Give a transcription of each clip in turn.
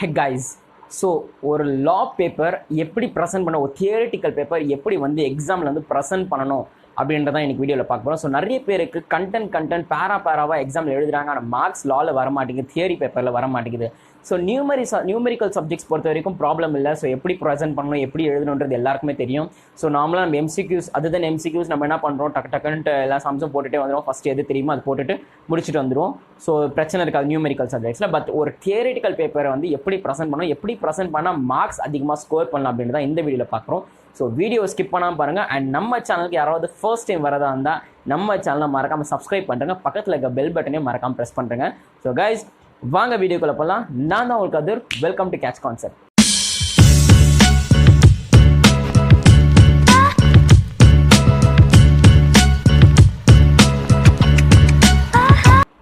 Hey guys, so ஒரு லா paper எப்படி present பண்ண, ஒரு தியரிட்டிக்கல் பேப்பர் எப்படி வந்து எக்ஸாமில் வந்து ப்ரெசென்ட் பண்ணணும் அப்படின்றதான் இன்றைக்கி வீடியோவில் பார்க்க போகிறோம். ஸோ நிறைய பேருக்கு கண்டென்ட் பேராவாக எக்ஸாமில் எழுதுறாங்க, ஆனால் மார்க்ஸ் லாவில் வர மாட்டேங்குது, தியரி பேப்பரில் வர மாட்டேங்குது. ஸோ நியூமெரிக்கல் சப்ஜெக்ட்ஸ் பொறுத்த வரைக்கும் ப்ராப்ளம் இல்லை. ஸோ எப்படி ப்ரெசென்ட் பண்ணணும், எப்படி எழுதணுன்றது எல்லாருக்குமே தெரியும். ஸோ நார்மலாக நம்ம எம்சிக்யூஸ், அதுதான் எம்சிக்யூஸ் நம்ம என்ன பண்ணுறோம், டக்குன்ட்டு எல்லா சம்ஸும் போட்டுகிட்டே வந்துடும். ஃபஸ்ட்டு எது தெரியுமோ அது போட்டுட்டு முடிச்சுட்டு வந்துடும். ஸோ பிரச்சனை இருக்காது நியூமெரிக்கல் சப்ஜெக்ட்ஸில். பட் ஒரு தியரிட்டிக்கல் பேப்பரை வந்து எப்படி ப்ரெசென்ட் பண்ணணும், எப்படி ப்ரெசென்ட் பண்ணால் மார்க்ஸ் அதிகமாக ஸ்கோர் பண்ணலாம் அப்படின்றது தான் இந்த வீடியோவில் பார்க்குறோம். ஸோ வீடியோ ஸ்கிப் பண்ணாமல் பாருங்கள். அண்ட் நம்ம சேனலுக்கு யாராவது ஃபர்ஸ்ட் டைம் வரதா இருந்தால் நம்ம சேனலை மறக்காமல் சப்ஸ்கிரைப் பண்ணுறேங்க, பக்கத்தில் இருக்க பெல் பட்டனையும் மறக்காமல் ப்ரெஸ் பண்ணுறேங்க. ஸோ கைஸ், வாங்க வீடியோக்குள்ள போகலாம். நான் தான் உங்களுக்கு Kathir. Welcome to catch concept.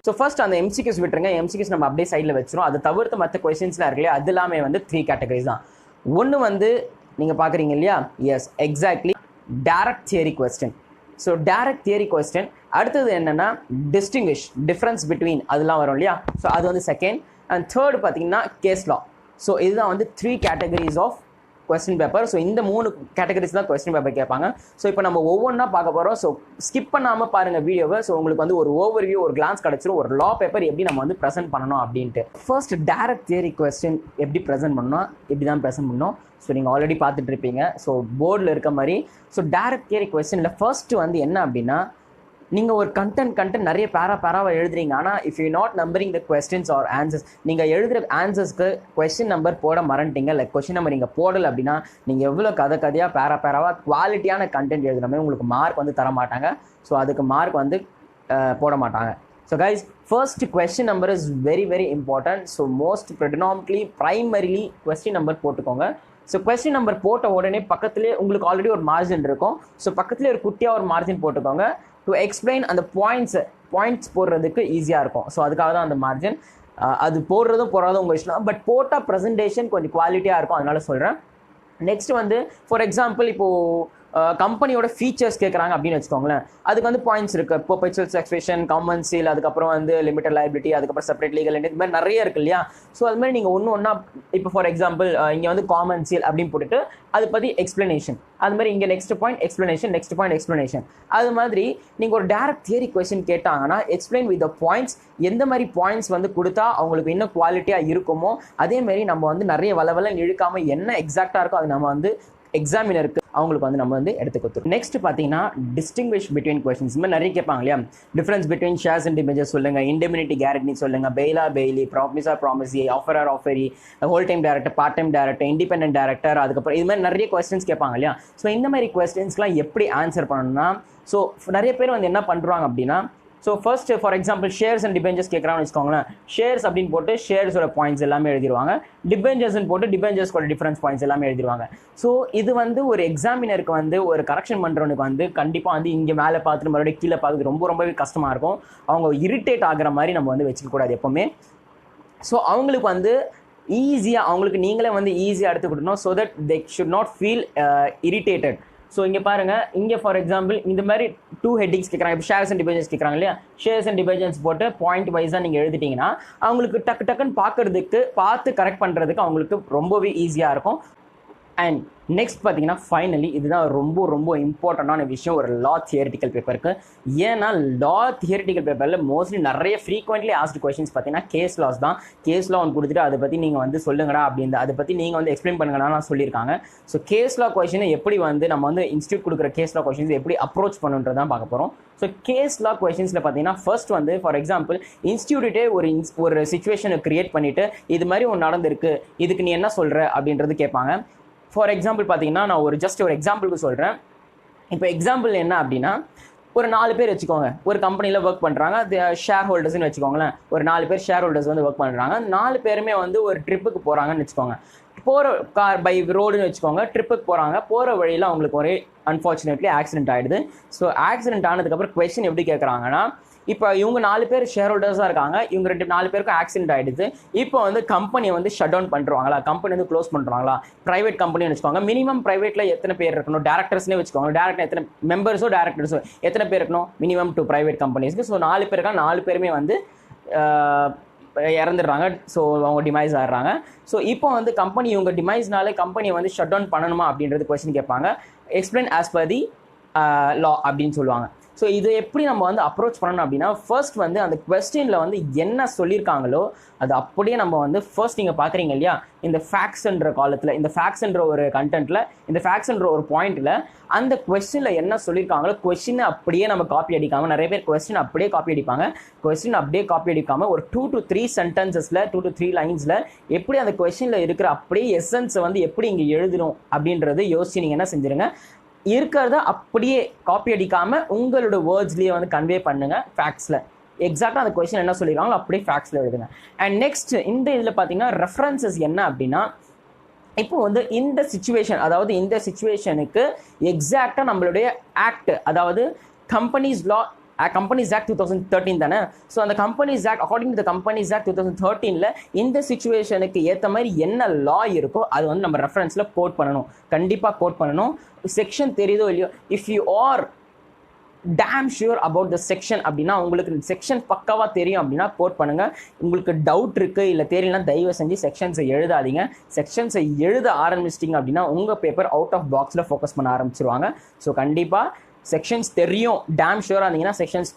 So first அந்த எம்சிக்யூஸ் விட்டுருங்க. எம்சிக்யூஸ் நம்ம அப்படியே சைடில் வச்சிரும். அதை தவிர்த்து மற்ற கொஸ்டின்ஸ்லாம் இருக்கு இல்லையா, அது எல்லாமே வந்து 3 கேட்டகரிஸ் தான். ஒன்று வந்து நீங்கள் பார்க்குறீங்க இல்லையா, yes exactly direct theory question. So direct theory question. அடுத்தது என்னென்னா டிஃப்ரென்ஸ் பிட்வீன் அதெல்லாம் வரும் இல்லையா. ஸோ அது வந்து செகண்ட். அண்ட் தேர்டு பார்த்தீங்கன்னா கேஸ் லா. ஸோ இதுதான் வந்து 3 categories of question paper. So இந்த 3 கேட்டகரிஸ் தான் கொஸ்டின் பேப்பர் கேட்பாங்க. ஸோ இப்போ நம்ம ஒவ்வொன்றா பார்க்க போகிறோம். ஸோ ஸ்கிப் பண்ணாமல் பாருங்கள் வீடியோவை. ஸோ உங்களுக்கு வந்து ஒரு ஓவர்வியூ, ஒரு கிளான்ஸ் கிடச்சிரும், ஒரு லா பேப்பர் எப்படி நம்ம வந்து ப்ரெசென்ட் பண்ணணும் அப்படின்ட்டு. ஃபர்ஸ்ட் டைரக்ட் தியரி கொஸ்டின் எப்படி ப்ரெசென்ட் பண்ணணும், எப்படி தான் ப்ரெசென்ட் பண்ணணும். ஸோ நீங்கள் ஆல்ரெடி பார்த்துட்டு இருப்பீங்க. ஸோ போர்டில் இருக்க மாதிரி. ஸோ டைரக்ட் தியரி கொஸ்டினில் ஃபர்ஸ்ட்டு வந்து என்ன அப்படின்னா, நீங்கள் ஒரு கண்டென்ட் நிறைய பேராவாக எழுதுறீங்க. ஆனால் if you not numbering the questions or answers, நீங்கள் எழுதுகிற ஆன்சர்ஸ்க்கு கொஸ்டின் நம்பர் போட மறந்துட்டீங்க, லைக் கொஸ்டின் நம்பர் நீங்கள் போடலை அப்படின்னா நீங்கள் எவ்வளோ கதையாக பேராவாக குவாலிட்டியான கண்டென்ட் எழுதுறமே உங்களுக்கு மார்க் வந்து தர மாட்டாங்க. ஸோ அதுக்கு மார்க் வந்து போட மாட்டாங்க. So guys, first question number is very very important. So most predominantly primarily question number போட்டுக்கோங்க. ஸோ கொஸ்டின் நம்பர் போட்ட உடனே பக்கத்துலேயே உங்களுக்கு ஆல்ரெடி ஒரு மார்ஜின் இருக்கும். ஸோ பக்கத்துலேயே ஒரு குட்டியாக ஒரு மார்ஜின் போட்டுக்கோங்க. டு எக்ஸ்பிளைன் அந்த பாயிண்ட்ஸ் போடுறதுக்கு ஈஸியாக இருக்கும். ஸோ அதுக்காக தான் அந்த மார்ஜின். அது போடுறதும் உங்கள் இஷ்டம். பட் போட்டால் ப்ரெசன்டேஷன் கொஞ்சம் குவாலிட்டியாக இருக்கும், அதனால சொல்கிறேன். நெக்ஸ்ட் வந்து ஃபார் எக்ஸாம்பிள் இப்போது கம்பெனியோட ஃபீச்சர்ஸ் கேட்குறாங்க அப்படின்னு வச்சுக்கோங்களேன். அதுக்கு வந்து பாயிண்ட்ஸ் இருக்குது. பெர்பெச்சுவல் சக்செஷன், காமன் சீல், அதுக்கப்புறம் வந்து லிமிட்டட் லைபிலிட்டி, அதுக்கப்புறம் செப்பரேட் லீகல் என்டிட்டி, இது மாதிரி நிறைய இருக்குது இல்லையா. ஸோ அது மாதிரி நீங்கள் ஒன்றா இப்போ ஃபார் எக்ஸாம்பிள் இங்கே வந்து காமன் சீல் அப்படின்னு போட்டுட்டு அது பற்றி எக்ஸ்ப்ளனேஷன், அது மாதிரி இங்கே நெக்ஸ்ட் பாயிண்ட் எக்ஸ்ப்ளனேஷன். அது மாதிரி நீங்கள் ஒரு டைரக்ட் தியரி கொஸ்டின் கேட்டாங்கன்னா எக்ஸ்பிளைன் வித் த பாயிண்ட்ஸ். எந்த மாதிரி பாயிண்ட்ஸ் வந்து கொடுத்தா அவங்களுக்கு இன்னும் குவாலிட்டியாக இருக்குமோ அதேமாரி நம்ம வந்து நிறைய வளவலன்னு இழுக்காமல் என்ன எக்ஸாக்டாக இருக்கோ அது நம்ம வந்து எக்ஸாமினருக்கு அவங்களுக்கு வந்து நம்ம வந்து எடுத்து கொடுத்துரும். நெக்ஸ்ட் பார்த்தீங்கன்னா டிஸ்டிங்விஷ் பிட்வீன் கொஸ்டின்ஸ். இந்த மாதிரி நிறைய கேட்பாங்க இல்லையா. Difference between shares and debentures சொல்லுங்கள், இண்டெமினிட்டி கேரண்டி சொல்லுங்கள், bailee, promisee, offeree, whole time director, part time director, independent director, அதுக்கப்புறம் இது மாதிரி நிறைய கொஸ்டின்ஸ் கேட்பாங்க இல்லையா. ஸோ இந்த மாதிரி கொஸ்டின்ஸ்லாம் எப்படி ஆன்சர் பண்ணணும்னா, ஸோ நிறைய பேர் வந்து என்ன பண்ணுறாங்க அப்படின்னா, so first for example shares and debentures கேட்குறான்னு வச்சுக்கோங்களேன். ஷேர்ஸ் அப்படின்னு போட்டு ஷேர்ஸோட பாயிண்ட்ஸ் எல்லாமே எழுதிடுவாங்க. டிபெஞ்சர்ஸ்ன்னு போட்டு டிபெஞ்சர்ஸ்கோட டிஃபரன்ஸ் பாயிண்ட்ஸ் எல்லாமே எழுதிடுவாங்க. ஸோ இது வந்து ஒரு எக்ஸாமினருக்கு வந்து ஒரு கரெக்ஷன் பண்ணுறவனுக்கு வந்து கண்டிப்பாக வந்து இங்கே மேலே பார்த்துட்டு மறுபடியும் கீழே பார்க்குறது ரொம்பவே கஷ்டமாக இருக்கும். அவங்க இரிட்டேட் ஆகிற மாதிரி நம்ம வந்து வச்சுக்கக்கூடாது எப்போவுமே. ஸோ அவங்களுக்கு வந்து ஈஸியாக, அவங்களுக்கு நீங்களே வந்து ஈஸியாக எடுத்து கொடுக்கணும். So that they should not feel irritated. So இங்கே பாருங்கள், இங்கே ஃபார் எக்ஸாம்பிள் இந்த மாதிரி 2 ஹெட்டிங்ஸ் கேட்குறாங்க. இப்போ ஷேர்ஸ் அண்ட் டிபெஞ்சர்ஸ் கேட்குறாங்க இல்லையா. ஷேர்ஸ் அண்ட் டிபெஞ்சர்ஸ் போட்டு பாயிண்ட் வைஸாக நீங்கள் எழுதிட்டிங்கன்னா அவங்களுக்கு டக்குன்னு பார்த்து கரெக்ட் பண்ணுறதுக்கு அவங்களுக்கு ரொம்பவே ஈஸியாக இருக்கும். அண்ட் நெக்ஸ்ட் பார்த்தீங்கன்னா ஃபைனலி இதுதான் ரொம்ப இம்பார்ட்டண்டான விஷயம் ஒரு லா தியரிட்டிக்கல் பேப்பருக்கு. ஏன்னா லா தியரிட்டிக்கல் பேப்பரில் மோஸ்ட்லி நிறைய ஃப்ரீக்வெண்ட்லி ஆஸ்டு கொஸ்டின்ஸ் பார்த்தீங்கன்னா கேஸ் லாஸ் தான். கேஸ் லா ஒன்று கொடுத்துட்டு அதை பற்றி நீங்கள் வந்து சொல்லுங்கடா அப்படின்னு, அதை பற்றி நீங்கள் வந்து எக்ஸ்பிளைன் பண்ணுங்கடா சொல்லியிருக்காங்க. ஸோ கேஸ் லா கொஸ்டினை எப்படி வந்து நம்ம வந்து இன்ஸ்டியூட் கொடுக்குற கேஸ் லா கொஸ்டின்ஸ் எப்படி அப்ரோச் பண்ணுன்றது தான் பார்க்க போகிறோம். ஸோ கேஸ் லா கொஸ்டின்ஸில் பார்த்தீங்கன்னா ஃபர்ஸ்ட் வந்து ஃபார் எக்ஸாம்பிள் இன்ஸ்டியூட்டே ஒரு சிச்சுவேஷனை கிரியேட் பண்ணிவிட்டு இது மாதிரி ஒன்று நடந்திருக்கு, இதுக்கு நீ என்ன சொல்கிற அப்படின்றது கேட்பாங்க. ஃபார் எக்ஸாம்பிள் பார்த்தீங்கன்னா நான் ஒரு எக்ஸாம்பிளுக்கு சொல்கிறேன். இப்போ எக்ஸாம்பிள் என்ன அப்படின்னா, ஒரு 4 பேர் வச்சுக்கோங்க, ஒரு கம்பெனியில் ஒர்க் பண்ணுறாங்க, ஷேர் ஹோல்டர்ஸ்னு வச்சுக்கோங்களேன். ஒரு 4 பேர் ஷேர் ஹோல்டர்ஸ் வந்து ஒர்க் பண்ணுறாங்க. 4 பேருமே வந்து ஒரு ட்ரிப்புக்கு போகிறாங்கன்னு வச்சுக்கோங்க. பை ரோடுன்னு வச்சுக்கோங்க. ட்ரிப்புக்கு போகிற வழியில் அவங்களுக்கு ஒரு அன்ஃபார்ச்சுனேட்லி ஆக்சிடென்ட் ஆகிடுது. ஸோ ஆக்சிடென்ட் ஆனதுக்கப்புறம் கொஸ்டின் எப்படி கேட்குறாங்கன்னா, இப்போ இவங்க 4 பேர் ஷேர் ஹோல்டர்ஸாக இருக்காங்க, இவங்க 4 பேருக்கும் ஆக்சிடென்ட் ஆகிடுது. இப்போ வந்து கம்பெனியை வந்து ஷட் டவுன் பண்ணுறாங்களா, கம்பெனி வந்து க்ளோஸ் பண்ணுறாங்களா. ப்ரைவேட் கம்பெனின்னு வச்சுக்கோங்க. மினிமம் ப்ரைவேட்டில் எத்தனை பேர் இருக்கணும், டேரக்டர்ஸ்னே வச்சுக்கோங்க. டேரக்டர் எத்தனை மெம்பர்ஸோ டேரக்டர்ஸோ எத்தனை பேர் இருக்கணும், மினிமம் 2 ப்ரைவேட் கம்பெனிஸ்க்கு. ஸோ 4 பேருக்கா 4 பேருமே வந்து இறந்துடுறாங்க. ஸோ அவங்க டிமைஸ் ஆடுறாங்க. ஸோ இப்போ வந்து கம்பெனி இவங்க டிமைஸ்னாலே கம்பெனியை வந்து ஷட் டவுன் பண்ணணுமா அப்படின்றது கொஸ்டின் கேட்பாங்க. எக்ஸ்பிளைன் ஆஸ் பர் தி லா அப்படின்னு சொல்லுவாங்க. ஸோ இதை எப்படி நம்ம வந்து அப்ரோச் பண்ணணும் அப்படின்னா, ஃபர்ஸ்ட் வந்து அந்த கொஸ்டினில் வந்து என்ன சொல்லியிருக்காங்களோ அது அப்படியே நம்ம வந்து ஃபர்ஸ்ட் நீங்கள் பார்க்குறீங்க இல்லையா, இந்த ஃபேக்ட்ஸ்ன்ற காலத்தில், இந்த ஃபேக்ட்ஸ்ன்ற ஒரு கண்டென்ட்டில், இந்த ஃபேக்ட்ஸ்ன்ற ஒரு பாயிண்ட்டில் அந்த கொஸ்டினில் என்ன சொல்லியிருக்காங்களோ கொஸ்டினை அப்படியே நம்ம காப்பி அடிக்காமல், நிறைய பேர் கொஸ்டின் அப்படியே காப்பி அடிப்பாங்க. கொஸ்டின் அப்படியே காப்பி அடிக்காமல் ஒரு 2 to 3 சென்டென்சஸில் 2 to 3 லைன்ஸில் எப்படி அந்த கொஸ்டினில் இருக்கிற அப்படியே எசன்ஸை வந்து எப்படி இங்கே எழுதணும் அப்படின்றது யோசிச்சு நீங்கள் என்ன செஞ்சுருங்க, இருக்கிறத அப்படியே காப்பி அடிக்காமல் உங்களோட வேர்ட்ஸ்லேயே வந்து கன்வே பண்ணுங்கள். ஃபேக்ட்ஸில் எக்ஸாக்டாக அந்த கொஸ்டின் என்ன சொல்லியிருக்காங்களோ அப்படியே ஃபேக்ட்ஸில் எழுதுங்க. அண்ட் நெக்ஸ்ட் இந்த இதில் பார்த்தீங்கன்னா ரெஃபரன்சஸ் என்ன அப்படின்னா, இப்போ வந்து இந்த சிச்சுவேஷன், அதாவது இந்த சிச்சுவேஷனுக்கு எக்ஸாக்டாக நம்மளுடைய ஆக்ட், அதாவது கம்பெனிஸ் லா, கம்பெனிஸ் ஆக்ட் 2013 தானே. ஸோ அந்த companies act, according to the companies act 2013ல் இந்த சிச்சுவேஷனுக்கு ஏற்ற மாதிரி என்ன லா இருக்கோ அது வந்து நம்ம ரெஃபரன்ஸில் கோட் பண்ணணும். கண்டிப்பாக கோட் பண்ணணும். செக்ஷன் தெரியுதோ இல்லையோ, if you are dam sure about the section அப்படின்னா, உங்களுக்கு செக்ஷன் பக்காவாக தெரியும் அப்படின்னா கோட் பண்ணுங்கள். உங்களுக்கு டவுட் இருக்குது இல்லை தெரியலனா தயவு செஞ்சு செக்ஷன்ஸை எழுதாதீங்க. செக்ஷன்ஸை எழுத ஆரம்பிச்சிட்டிங்க அப்படின்னா உங்கள் பேப்பர் அவுட் ஆஃப் பாக்ஸில் ஃபோக்கஸ் பண்ண ஆரம்பிச்சிருவாங்க. ஸோ கண்டிப்பாக செக்ஷன்ஸ் தெரியும், டேம் ஷூராக இருந்தீங்கன்னா செக்ஷன்ஸ்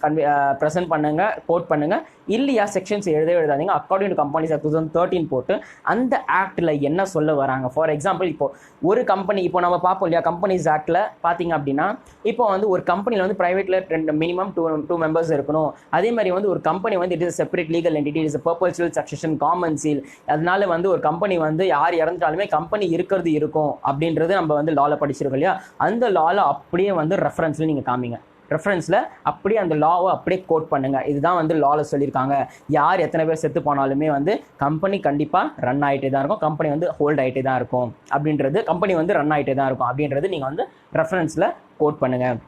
ப்ரெசென்ட் பண்ணுங்கள், கோட் பண்ணுங்கள். இல்லையா செக்ஷன்ஸ் எழுதாதீங்க. அக்கார்டிங் டு கம்பெனிஸ் ஆக்ட் 2013 போட்டு அந்த ஆக்டில் என்ன சொல்ல வராங்க. ஃபார் எக்ஸாம்பிள் இப்போ ஒரு கம்பெனி, இப்போ நம்ம பார்ப்போம் இல்லையா, கம்பெனிஸ் ஆக்டில் பார்த்தீங்க அப்படின்னா இப்போ வந்து ஒரு கம்பெனியில் வந்து ப்ரைவேட்டில் மினிமம் 2 மெம்பர்ஸ் இருக்கணும். அதே மாதிரி வந்து ஒரு கம்பெனி வந்து it is separate legal entity, it is perpetual succession, common seal. அதனால வந்து ஒரு கம்பெனி வந்து யார் இறந்துட்டாலுமே கம்பெனி இருக்கிறது இருக்கும் அப்படின்றது நம்ம வந்து லாவில் படிச்சிருக்கோம் இல்லையா. அந்த லாவில் அப்படியே வந்து ரெஃபரன்ஸில் நீங்கள் காமிங்க. ரெஃபரன்ஸில் அப்படியே அந்த லாவை அப்படியே கோட் பண்ணுங்கள். இதுதான் வந்து லாவில் சொல்லியிருக்காங்க. யார் எத்தனை பேர் செத்து போனாலுமே வந்து கம்பெனி கண்டிப்பாக ரன் ஆகிட்டே தான் இருக்கும், கம்பெனி வந்து ஹோல்ட் ஆகிட்டே தான் இருக்கும் அப்படின்றது, கம்பெனி வந்து ரன் ஆகிட்டே தான் இருக்கும் அப்படின்றது நீங்கள் வந்து ரெஃபரன்ஸில் கோட் பண்ணுங்கள்.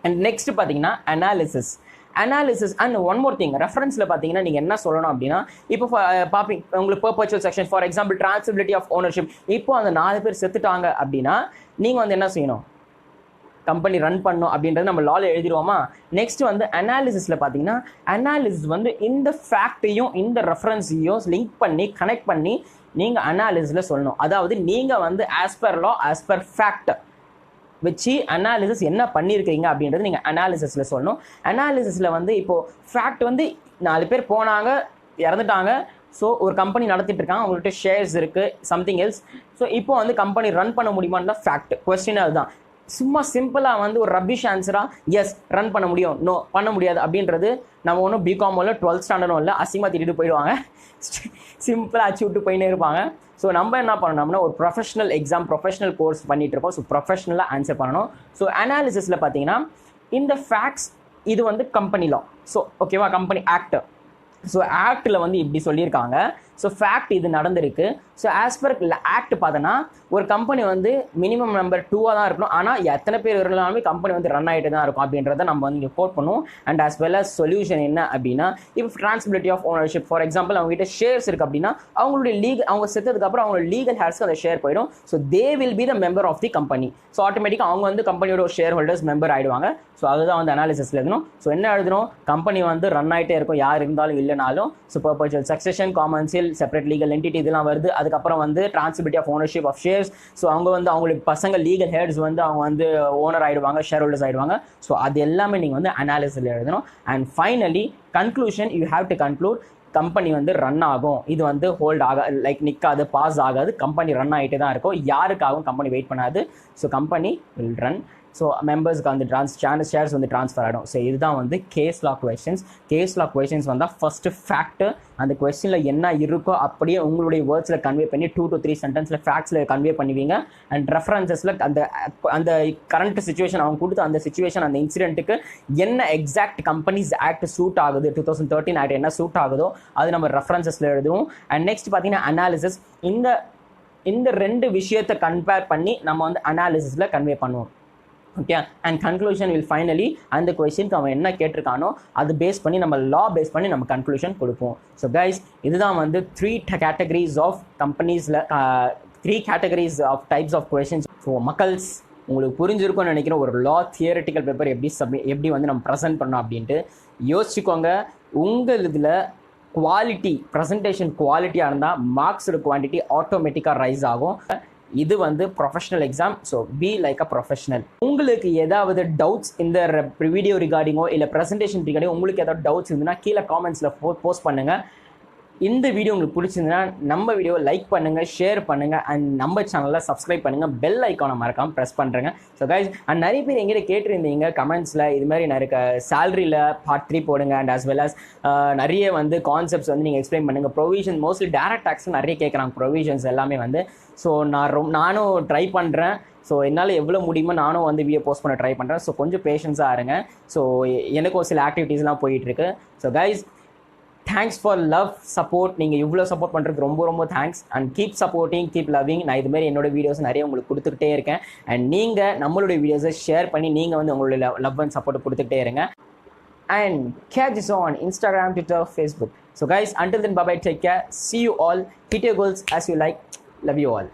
அண்ட் நெக்ஸ்ட் பார்த்தீங்கன்னா analysis and one more thing, ரெஃபரன்ஸில் பார்த்தீங்கன்னா நீங்கள் என்ன சொல்லணும் அப்படின்னா, இப்போ பார்ப்பீங்க உங்களுக்கு perpetual succession, for example transferability of ownership. இப்போ அந்த 4 பேர் செத்துட்டாங்க அப்படின்னா நீங்கள் வந்து என்ன செய்யணும், கம்பெனி ரன் பண்ணும் அப்படின்றது நம்ம லாவில் எழுதிடுவோமா. நெக்ஸ்ட் வந்து அனாலிசிஸில் பார்த்தீங்கன்னா, அனாலிசிஸ் வந்து இந்த ஃபேக்டையும் இந்த ரெஃபரன்ஸையும் லிங்க் பண்ணி கனெக்ட் பண்ணி நீங்கள் அனாலிசிஸில் சொல்லணும். அதாவது நீங்கள் வந்து ஆஸ் பர் லா, ஆஸ் பர் ஃபேக்ட் வச்சு அனாலிசிஸ் என்ன பண்ணியிருக்கீங்க அப்படின்றது நீங்கள் அனாலிசிஸில் சொல்லணும். அனாலிசிஸில் வந்து இப்போது ஃபேக்ட் வந்து 4 பேர் போனாங்க, இறந்துட்டாங்க. ஸோ ஒரு கம்பெனி நடத்திட்டு இருக்காங்க, அவங்கள்ட்ட ஷேர்ஸ் இருக்குது, சம்திங் எல்ஸ். ஸோ இப்போ வந்து கம்பெனி ரன் பண்ண முடியுமான்னு தான் ஃபேக்ட். கொஸ்டின் அதுதான். சும்மா சிம்பிளாக வந்து ஒரு ரப்பிஷ் ஆன்சராக எஸ் ரன் பண்ண முடியும், நோ பண்ண முடியாது அப்படின்றது நம்ம ஒன்றும் பிகாமோ இல்லை 12th ஸ்டாண்டர்டும் இல்லை, அசிங்கமாக திட்டிட்டு போயிடுவாங்க, சிம்பிளாக அச்சு விட்டு போயின்னே இருப்பாங்க. ஸோ நம்ம என்ன பண்ணணும்னா ஒரு ப்ரொஃபஷனல் எக்ஸாம், ப்ரொஃபஷனல் கோர்ஸ் பண்ணிகிட்டு இருக்கோம். ஸோ ப்ரொஃபஷனலாக ஆன்சர் பண்ணணும். ஸோ அனாலிசிஸில் பார்த்தீங்கன்னா இந்த ஃபேக்ட்ஸ் இது வந்து கம்பெனி லா. ஸோ ஓகேவா, கம்பெனி ஆக்ட். ஸோ ஆக்டில் வந்து இப்படி சொல்லியிருக்காங்க. ஸோ ஃபேக்ட் இது நடந்திருக்கு. ஸோ ஆஸ் பர் ஆக்ட் பார்த்தோன்னா ஒரு கம்பெனி வந்து மினிமம் நம்பர் 2 தான் இருக்கணும். ஆனால் எத்தனை பேர் இருந்தாலுமே கம்பெனி வந்து ரன் ஆகிட்டு தான் இருக்கும் அப்படின்றத நம்ம வந்து இங்கே கோட் பண்ணுவோம். And as well as solution என்ன அப்படின்னா, இப்போ transferability of ownership, for example அவங்ககிட்ட ஷேர்ஸ் இருக்குது அப்படின்னா அவங்களுடைய அவங்க செத்ததுக்கப்புறம் அவங்களோட லீகல் ஹேர்ஸ்க்கு அந்த ஷேர் போயிடும். So they will be the member of the company. So ஆட்டோமேட்டிக்காக அவங்க வந்து கம்பெனியோட ஷேர் ஹோல்டர்ஸ் மெம்பர் ஆகிடுவாங்க. ஸோ அதுதான் வந்து அனாலிசிஸில் எழுதணும். ஸோ என்ன எழுதணும், கம்பெனி வந்து ரன் ஆகிட்டே இருக்கும் யார் இருந்தாலும் இல்லைனாலும். So perpetual succession, common seal, separate legal entity இதெல்லாம் வருது. அதுக்கப்புறம் வந்து transferability of ownership of shares. So அவங்க வந்து அவங்களுக்கு பசங்க லீகல் ஹெட்ஸ் வந்து அவங்க வந்து ஓனர் ஆகிடுவாங்க, ஷேர் ஹோல்டர்ஸ் ஆகிடுவாங்க. ஸோ அது எல்லாமே நீங்கள் வந்து அனாலிசிஸில் எழுதணும். And finally conclusion, you have to conclude company வந்து ரன் ஆகும், இது வந்து ஹோல்ட் லைக் நிற்காது, பாஸ் ஆகாது, கம்பெனி ரன் ஆகிட்டே தான் இருக்கும், யாருக்காகவும் கம்பெனி வெயிட் பண்ணாது. So company will run. So மெம்பர்ஸ்க்கு வந்து ஷேர்ஸ் வந்து ட்ரான்ஸ்ஃபர் ஆகிடும். ஸோ இதுதான் வந்து case law questions. Case law questions வந்தால் ஃபஸ்ட்டு ஃபேக்ட்டு அந்த கொஸ்டினில் என்ன இருக்கோ அப்படியே உங்களுடைய வேர்ட்ஸில் கன்வே பண்ணி 2 to 3 சென்டென்ஸில் ஃபேக்ட்ஸில் கன்வே பண்ணுவீங்க. அண்ட் ரெஃபரன்சஸில் அந்த கரண்ட் சுச்சுவேஷன் அவங்க கொடுத்து அந்த சுச்சுவேஷன் அந்த இன்சிடென்ட்டுக்கு என்ன எக்ஸாக்ட் கம்பெனிஸ் ஆக்ட் சூட் ஆகுது, 2013 ஆக்ட் என்ன சூட் ஆகுதோ அது நம்ம ரெஃபரன்சஸில் எழுதுவோம். அண்ட் நெக்ஸ்ட் பார்த்தீங்கன்னா அனாலிசிஸ். இந்த 2 விஷயத்தை கம்பேர் பண்ணி நம்ம வந்து அனாலிசிஸில் கன்வே பண்ணுவோம். Okay. And conclusion will finally அந்த கொஸ்டினுக்கு அவன் என்ன கேட்டிருக்கானோ அது பேஸ் பண்ணி நம்ம லா பேஸ் பண்ணி நம்ம கன்க்ளூஷன் கொடுப்போம். ஸோ கைஸ், இதுதான் வந்து 3 கேட்டகரிஸ் ஆஃப் கம்பெனிஸில் 3 categories of types of questions. So மக்கள்ஸ் உங்களுக்கு புரிஞ்சிருக்கும்னு நினைக்கிறேன். ஒரு லா தியரட்டிக்கல் பேப்பர் எப்படி வந்து நம்ம ப்ரெசென்ட் பண்ணோம் அப்படின்ட்டு யோசிச்சுக்கோங்க. உங்கள் இதில் குவாலிட்டி ப்ரெசன்டேஷன் குவாலிட்டியாக இருந்தால் மார்க்ஸோட குவான்டிட்டி ஆட்டோமேட்டிக்காக ரைஸ் ஆகும். இது வந்து professional exam. So be like a professional. உங்களுக்கு ஏதாவது டவுட்ஸ் இந்த வீடியோ ரிகார்டிங்கோ இல்லை ப்ரெசன்டேஷன் ரிகார்டிங்கோ உங்களுக்கு ஏதாவது டவுட்ஸ் இருந்ததுன்னா கீழே காமெண்ட்ஸில் போஸ்ட் பண்ணுங்கள். இந்த வீடியோ உங்களுக்கு பிடிச்சிருந்ததுன்னா நம்ம வீடியோ லைக் பண்ணுங்கள், ஷேர் பண்ணுங்கள், அண்ட் நம்ம சேனலில் சப்ஸ்கிரைப் பண்ணுங்கள், பெல் ஐக்கானை மறக்காமல் ப்ரெஸ் பண்ணுறேங்க. ஸோ கைஸ், அண்ட் நிறைய பேர் எங்கிட்ட கேட்டிருந்தீங்க கமெண்ட்ஸில் இது மாதிரி நிறைய சேலரியில் பார்ட் 3 போடுங்க அண்ட் as well as நிறைய வந்து கான்செப்ட்ஸ் வந்து நீங்கள் எக்ஸ்பிளைன் பண்ணுங்கள். ப்ரொவிஷன் மோஸ்ட்லி டேரக்ட் டேக்ஸ் நிறைய கேட்குறாங்க, ப்ரொவிஷன்ஸ் எல்லாமே வந்து. ஸோ நானும் ட்ரை பண்ணுறேன். ஸோ என்னால் எவ்வளோ முடியுமோ நானும் வந்து வீடியோ போஸ்ட் பண்ண ட்ரை பண்ணுறேன். ஸோ கொஞ்சம் பேஷன்ஸாக இருங்க. ஸோ எனக்கும் சில ஆக்டிவிட்டீஸ்லாம் போயிட்டுருக்கு. So guys, thanks for love support. நீங்கள் இவ்வளோ சப்போர்ட் பண்ணுறதுக்கு ரொம்ப ரொம்ப thanks. And keep supporting, keep loving. நான் இதுமாரி என்னோட வீடியோஸ் நிறைய உங்களுக்கு கொடுத்துக்கிட்டே இருக்கேன். அண்ட் நீங்கள் நம்மளுடைய வீடியோஸை ஷேர் பண்ணி நீங்கள் வந்து உங்களுடைய லவ் அண்ட் சப்போர்ட் கொடுத்துக்கிட்டே இருங்க. And catch us on Instagram, Twitter, Facebook. So guys, until then, bye bye, take care, see you all, hit your goals as you like, love you all.